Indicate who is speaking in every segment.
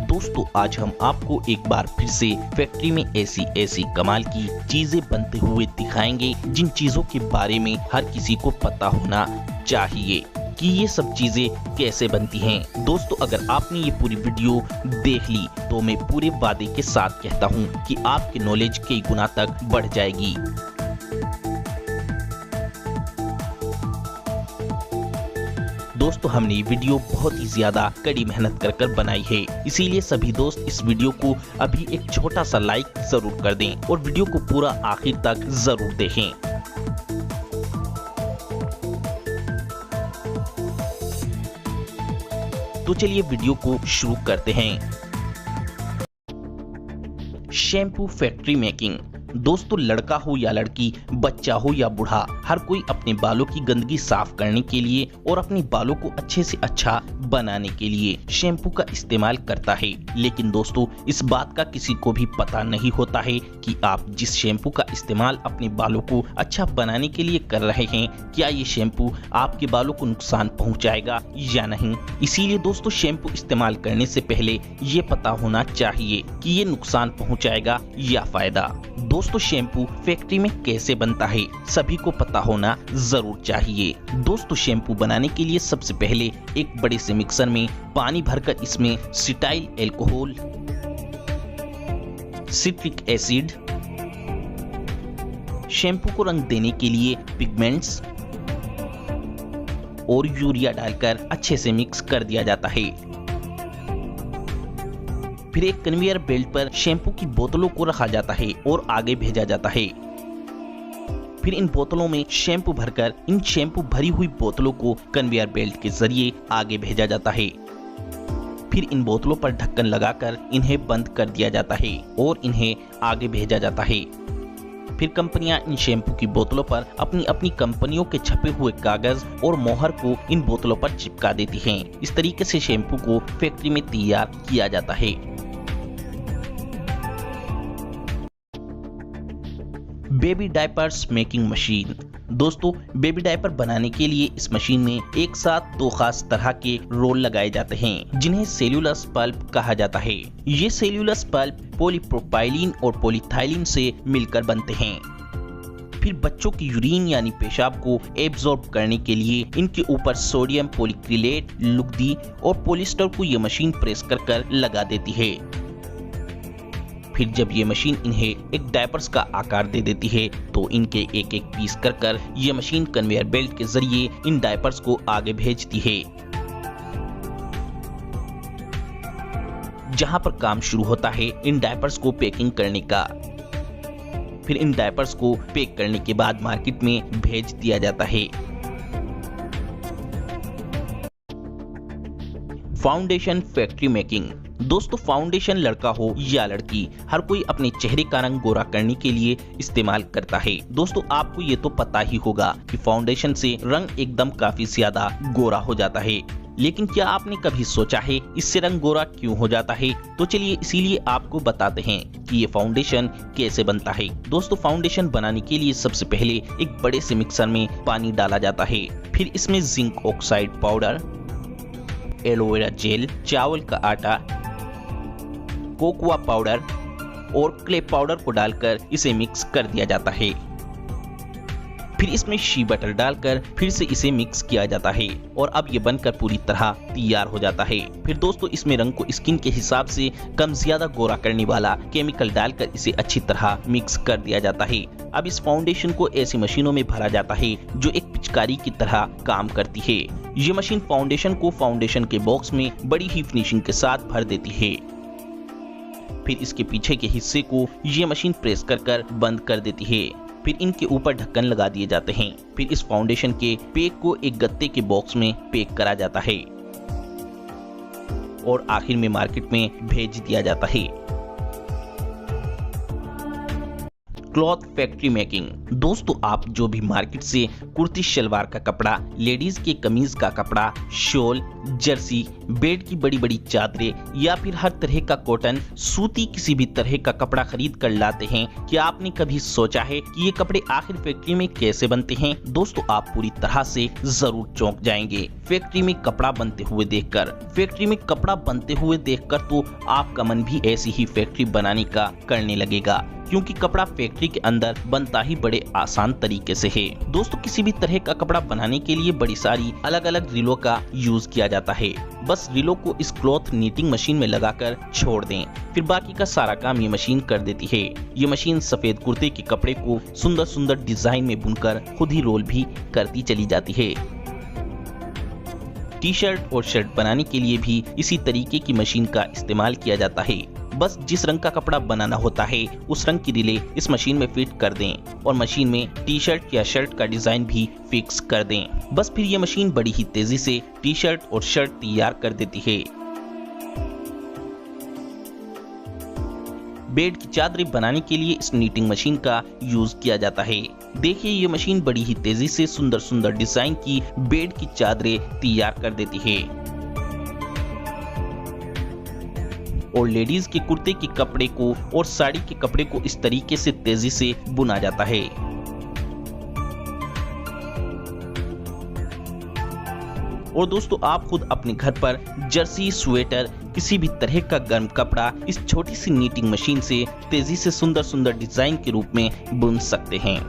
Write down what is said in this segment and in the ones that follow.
Speaker 1: दोस्तों आज हम आपको एक बार फिर से फैक्ट्री में ऐसी कमाल की चीजें बनते हुए दिखाएंगे जिन चीजों के बारे में हर किसी को पता होना चाहिए कि ये सब चीजें कैसे बनती हैं। दोस्तों अगर आपने ये पूरी वीडियो देख ली तो मैं पूरे वादे के साथ कहता हूँ कि आपकी नॉलेज कई गुना तक बढ़ जाएगी। दोस्तों हमने ये वीडियो बहुत ही ज्यादा कड़ी मेहनत कर बनाई है, इसीलिए सभी दोस्त इस वीडियो को अभी एक छोटा सा लाइक जरूर कर दें और वीडियो को पूरा आखिर तक जरूर देखें। तो चलिए वीडियो को शुरू करते हैं। Shampoo factory making. दोस्तों लड़का हो या लड़की, बच्चा हो या बूढ़ा, हर कोई अपने बालों की गंदगी साफ करने के लिए और अपने बालों को अच्छे से अच्छा बनाने के लिए शैम्पू का इस्तेमाल करता है। लेकिन दोस्तों इस बात का किसी को भी पता नहीं होता है कि आप जिस शैम्पू का इस्तेमाल अपने बालों को अच्छा बनाने के लिए कर रहे हैं, क्या ये शैम्पू आपके बालों को नुकसान पहुंचाएगा या नहीं। इसीलिए दोस्तों शैम्पू इस्तेमाल करने से पहले ये पता होना चाहिए कि ये नुकसान पहुंचाएगा या फायदा। दोस्तों शैम्पू फैक्ट्री में कैसे बनता है सभी को पता होना जरूर चाहिए। दोस्तों शैम्पू बनाने के लिए सबसे पहले एक बड़े से मिक्सर में पानी भरकर इसमें cetyl alcohol, citric acid, shampoo को रंग देने के लिए पिगमेंट्स और यूरिया डालकर अच्छे से मिक्स कर दिया जाता है। फिर एक कन्वेयर बेल्ट पर शैम्पू की बोतलों को रखा जाता है और आगे भेजा जाता है। फिर इन बोतलों में शैम्पू भरकर इन शैम्पू भरी हुई बोतलों को कन्वेयर बेल्ट के जरिए आगे भेजा जाता है। फिर इन बोतलों पर ढक्कन लगाकर इन्हें बंद कर दिया जाता है और इन्हें आगे भेजा जाता है। फिर कंपनियां इन शैम्पू की बोतलों पर अपनी अपनी कंपनियों के छपे हुए कागज और मोहर को इन बोतलों पर चिपका देती हैं। इस तरीके से शैम्पू को फैक्ट्री में तैयार किया जाता है। Baby diapers making machine. दोस्तों बेबी डायपर बनाने के लिए इस मशीन में एक साथ दो खास तरह के रोल लगाए जाते हैं जिन्हें सेल्यूलस पल्प कहा जाता है। ये सेल्यूलस पल्प पॉलीप्रोपाइलीन और पॉलीथाइलीन से मिलकर बनते हैं। फिर बच्चों की यूरिन यानी पेशाब को एब्जॉर्ब करने के लिए इनके ऊपर सोडियम पॉलीक्रिलेट, लुगदी और पॉलिस्टर को ये मशीन प्रेस कर लगा देती है। फिर जब ये मशीन इन्हें एक डायपर्स का आकार दे देती है तो इनके एक एक पीस कर ये मशीन कन्वेयर बेल्ट के जरिए इन डायपर्स को आगे भेजती है। जहां पर काम शुरू होता है इन डायपर्स को पैकिंग करने का। फिर इन डायपर्स को पैक करने के बाद मार्केट में भेज दिया जाता है। Foundation factory making. दोस्तों फाउंडेशन लड़का हो या लड़की, हर कोई अपने चेहरे का रंग गोरा करने के लिए इस्तेमाल करता है। दोस्तों आपको ये तो पता ही होगा कि फाउंडेशन से रंग एकदम काफी ज्यादा गोरा हो जाता है। लेकिन क्या आपने कभी सोचा है इससे रंग गोरा क्यों हो जाता है? तो चलिए इसीलिए आपको बताते हैं कि ये फाउंडेशन कैसे बनता है। दोस्तों फाउंडेशन बनाने के लिए सबसे पहले एक बड़े से मिक्सर में पानी डाला जाता है। फिर इसमें zinc oxide powder, aloe vera gel, चावल का आटा, कोकोआ पाउडर और क्ले पाउडर को डालकर इसे मिक्स कर दिया जाता है। फिर इसमें शी बटर डालकर फिर से इसे मिक्स किया जाता है और अब ये बनकर पूरी तरह तैयार हो जाता है। फिर दोस्तों इसमें रंग को स्किन के हिसाब से कम ज्यादा गोरा करने वाला केमिकल डालकर इसे अच्छी तरह मिक्स कर दिया जाता है। अब इस फाउंडेशन को ऐसी मशीनों में भरा जाता है जो एक पिचकारी की तरह काम करती है। ये मशीन फाउंडेशन को फाउंडेशन के बॉक्स में बड़ी ही फिनिशिंग के साथ भर देती है। फिर इसके पीछे के हिस्से को ये मशीन प्रेस कर बंद कर देती है। फिर इनके ऊपर ढक्कन लगा दिए जाते हैं। फिर इस फाउंडेशन के पैक को एक गत्ते के बॉक्स में पैक करा जाता है और आखिर में मार्केट में भेज दिया जाता है। Cloth factory making. दोस्तों आप जो भी मार्केट से कुर्ती शलवार का कपड़ा, लेडीज के कमीज का कपड़ा, शॉल, जर्सी बेड की बड़ी बड़ी चादरें या फिर हर तरह का कॉटन, सूती किसी भी तरह का कपड़ा खरीद कर लाते हैं, क्या आपने कभी सोचा है कि ये कपड़े आखिर फैक्ट्री में कैसे बनते हैं? दोस्तों आप पूरी तरह से जरूर चौंक जाएंगे फैक्ट्री में कपड़ा बनते हुए देखकर। फैक्ट्री में कपड़ा बनते हुए देखकर तो आपका मन भी ऐसी ही फैक्ट्री बनाने का करने लगेगा, क्योंकि कपड़ा फैक्ट्री के अंदर बनता ही बड़े आसान तरीके से है। दोस्तों किसी भी तरह का कपड़ा बनाने के लिए बड़ी सारी अलग अलग रीलों का यूज किया जाता है। बस रीलों को इस क्लॉथ नीटिंग मशीन में लगाकर छोड़ दें, फिर बाकी का सारा काम ये मशीन कर देती है। ये मशीन सफेद कुर्ते के कपड़े को सुंदर सुंदर डिजाइन में बुनकर खुद ही रोल भी करती चली जाती है। टी शर्ट और शर्ट बनाने के लिए भी इसी तरीके की मशीन का इस्तेमाल किया जाता है। बस जिस रंग का कपड़ा बनाना होता है उस रंग की रीलें इस मशीन में फिट कर दें और मशीन में टी शर्ट या शर्ट का डिजाइन भी फिक्स कर दें। बस फिर ये मशीन बड़ी ही तेजी से टी शर्ट और शर्ट तैयार कर देती है। बेड की चादरें बनाने के लिए इस नीटिंग मशीन का यूज किया जाता है। देखिए ये मशीन बड़ी ही तेजी से सुंदर सुंदर डिजाइन की बेड की चादरें तैयार कर देती है और लेडीज के कुर्ते के कपड़े को और साड़ी के कपड़े को इस तरीके से तेजी से बुना जाता है। और दोस्तों आप खुद अपने घर पर जर्सी, स्वेटर, किसी भी तरह का गर्म कपड़ा इस छोटी सी नीटिंग मशीन से तेजी से सुंदर सुंदर डिजाइन के रूप में बुन सकते हैं।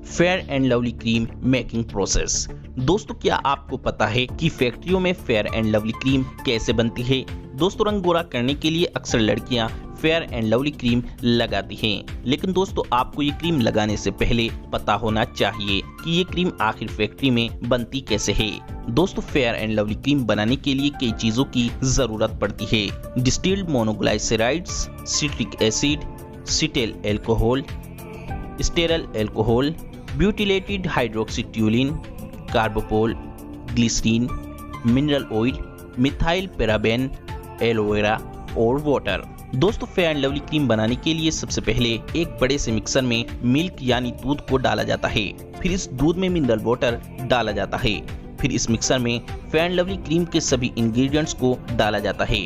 Speaker 1: Fair and Lovely cream making process. दोस्तों क्या आपको पता है कि फैक्ट्रियों में फेयर एंड लवली क्रीम कैसे बनती है? दोस्तों रंग गोरा करने के लिए अक्सर लड़कियां फेयर एंड लवली क्रीम लगाती हैं, लेकिन दोस्तों आपको ये क्रीम लगाने से पहले पता होना चाहिए कि ये क्रीम आखिर फैक्ट्री में बनती कैसे है। दोस्तों फेयर एंड लवली क्रीम बनाने के लिए कई चीजों की जरूरत पड़ती है। Distilled monoglycerides, citric acid, cetyl alcohol, stearyl alcohol, butylated hydroxytoluene, Carbopol, glycerine, mineral oil, methyl paraben, aloe vera और वाटर। दोस्तों फेयर एंड लवली क्रीम बनाने के लिए सबसे पहले एक बड़े से मिक्सर में मिल्क यानी दूध को डाला जाता है, फिर इस दूध में मिनरल वाटर डाला जाता है, फिर इस मिक्सर में फेयर एंड लवली क्रीम के सभी इंग्रेडिएंट्स को डाला जाता है।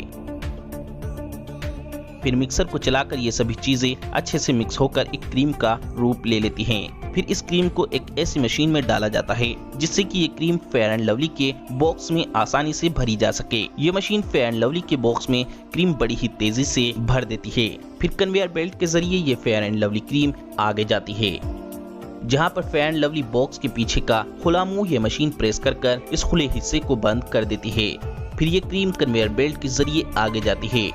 Speaker 1: फिर मिक्सर को चलाकर ये सभी चीजें अच्छे से मिक्स होकर एक क्रीम का रूप ले लेती हैं। फिर इस क्रीम को एक ऐसी मशीन में डाला जाता है जिससे कि ये क्रीम फेयर एंड लवली के बॉक्स में आसानी से भरी जा सके। ये मशीन फेयर एंड लवली के बॉक्स में क्रीम बड़ी ही तेजी से भर देती है। फिर कन्वेयर बेल्ट के जरिए ये फेयर एंड लवली क्रीम आगे जाती है, जहाँ पर फेयर एंड लवली बॉक्स के पीछे का खुला मुंह ये मशीन प्रेस कर इस खुले हिस्से को बंद कर देती है। फिर ये क्रीम कन्वेयर बेल्ट के जरिए आगे जाती है,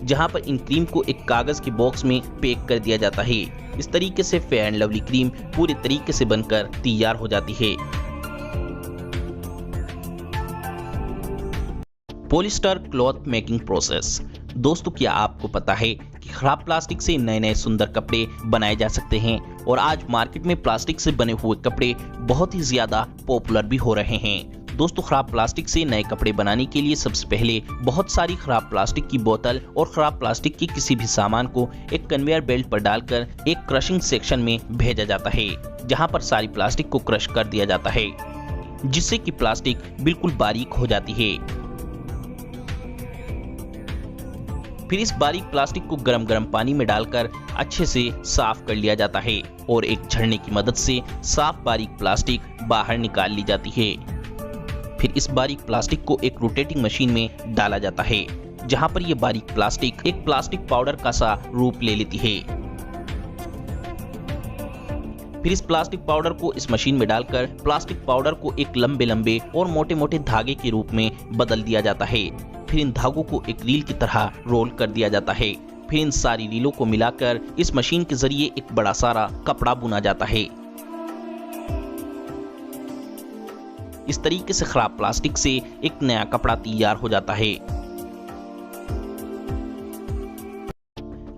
Speaker 1: जहां पर इन क्रीम को एक कागज के बॉक्स में पैक कर दिया जाता है। इस तरीके से फेयर एंड लवली क्रीम पूरे तरीके से बनकर तैयार हो जाती है। Polyester cloth making process. दोस्तों क्या आपको पता है कि खराब प्लास्टिक से नए नए सुंदर कपड़े बनाए जा सकते हैं और आज मार्केट में प्लास्टिक से बने हुए कपड़े बहुत ही ज्यादा पॉपुलर भी हो रहे हैं। दोस्तों खराब प्लास्टिक से नए कपड़े बनाने के लिए सबसे पहले बहुत सारी खराब प्लास्टिक की बोतल और खराब प्लास्टिक के किसी भी सामान को एक कन्वेयर बेल्ट पर डालकर एक क्रशिंग सेक्शन में भेजा जाता है, जहां पर सारी प्लास्टिक को क्रश कर दिया जाता है, जिससे कि प्लास्टिक बिल्कुल बारीक हो जाती है। फिर इस बारीक प्लास्टिक को गरम गरम पानी में डालकर अच्छे से साफ कर लिया जाता है और एक छड़ने की मदद से साफ बारीक प्लास्टिक बाहर निकाल ली जाती है। फिर इस बारीक प्लास्टिक को एक रोटेटिंग मशीन में डाला जाता है, जहां पर यह बारीक प्लास्टिक एक प्लास्टिक पाउडर का सा रूप ले लेती है। फिर इस प्लास्टिक पाउडर को इस मशीन में डालकर प्लास्टिक पाउडर को एक लंबे लंबे और मोटे मोटे धागे के रूप में बदल दिया जाता है। फिर इन धागों को एक रील की तरह रोल कर दिया जाता है। फिर इन सारी रीलों को मिलाकर इस मशीन के जरिए एक बड़ा सारा कपड़ा बुना जाता है। इस तरीके से खराब प्लास्टिक से एक नया कपड़ा तैयार हो जाता है।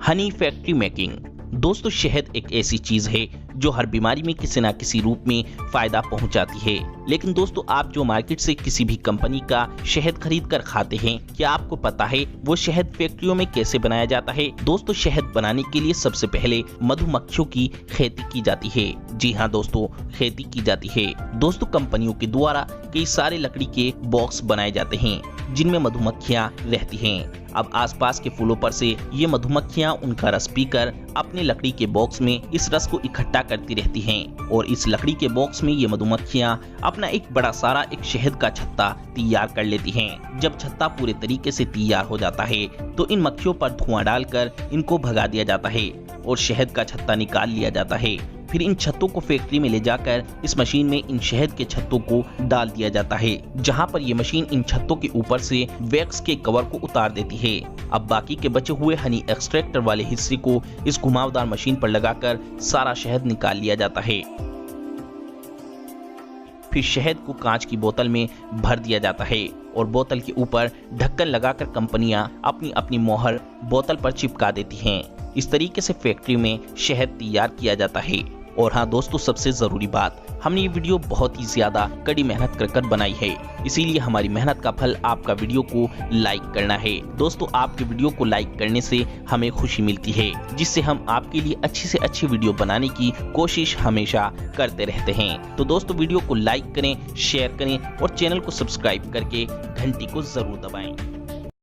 Speaker 1: Honey factory making. दोस्तों शहद एक ऐसी चीज है जो हर बीमारी में किसी न किसी रूप में फायदा पहुंचाती है। लेकिन दोस्तों, आप जो मार्केट से किसी भी कंपनी का शहद खरीद कर खाते हैं, क्या आपको पता है वो शहद फैक्ट्रियों में कैसे बनाया जाता है? दोस्तों, शहद बनाने के लिए सबसे पहले मधुमक्खियों की खेती की जाती है। जी हाँ दोस्तों, खेती की जाती है। दोस्तों, कंपनियों के द्वारा कई सारे लकड़ी के बॉक्स बनाए जाते हैं जिनमें मधुमक्खियां रहती हैं। अब आसपास के फूलों पर से ये मधुमक्खियां उनका रस पीकर अपने लकड़ी के बॉक्स में इस रस को इकट्ठा करती रहती हैं और इस लकड़ी के बॉक्स में ये मधुमक्खियां अपना एक बड़ा सारा एक शहद का छत्ता तैयार कर लेती हैं। जब छत्ता पूरे तरीके से तैयार हो जाता है तो इन मक्खियों पर धुआं डालकर इनको भगा दिया जाता है और शहद का छत्ता निकाल लिया जाता है। फिर इन छत्तों को फैक्ट्री में ले जाकर इस मशीन में इन शहद के छत्तों को डाल दिया जाता है, जहां पर ये मशीन इन छत्तों के ऊपर से वैक्स के कवर को उतार देती है। अब बाकी के बचे हुए हनी एक्सट्रैक्टर वाले हिस्से को इस घुमावदार मशीन पर लगाकर सारा शहद निकाल लिया जाता है। फिर शहद को कांच की बोतल में भर दिया जाता है और बोतल के ऊपर ढक्कन लगाकर कंपनियां अपनी अपनी मोहर बोतल पर चिपका देती हैं। इस तरीके से फैक्ट्री में शहद तैयार किया जाता है। और हाँ दोस्तों, सबसे जरूरी बात, हमने ये वीडियो बहुत ही ज्यादा कड़ी मेहनत कर बनाई है, इसीलिए हमारी मेहनत का फल आपका वीडियो को लाइक करना है। दोस्तों, आपके वीडियो को लाइक करने से हमें खुशी मिलती है, जिससे हम आपके लिए अच्छी से अच्छी वीडियो बनाने की कोशिश हमेशा करते रहते हैं। तो दोस्तों, वीडियो को लाइक करें, शेयर करें और चैनल को सब्सक्राइब करके घंटी को जरूर दबाएं।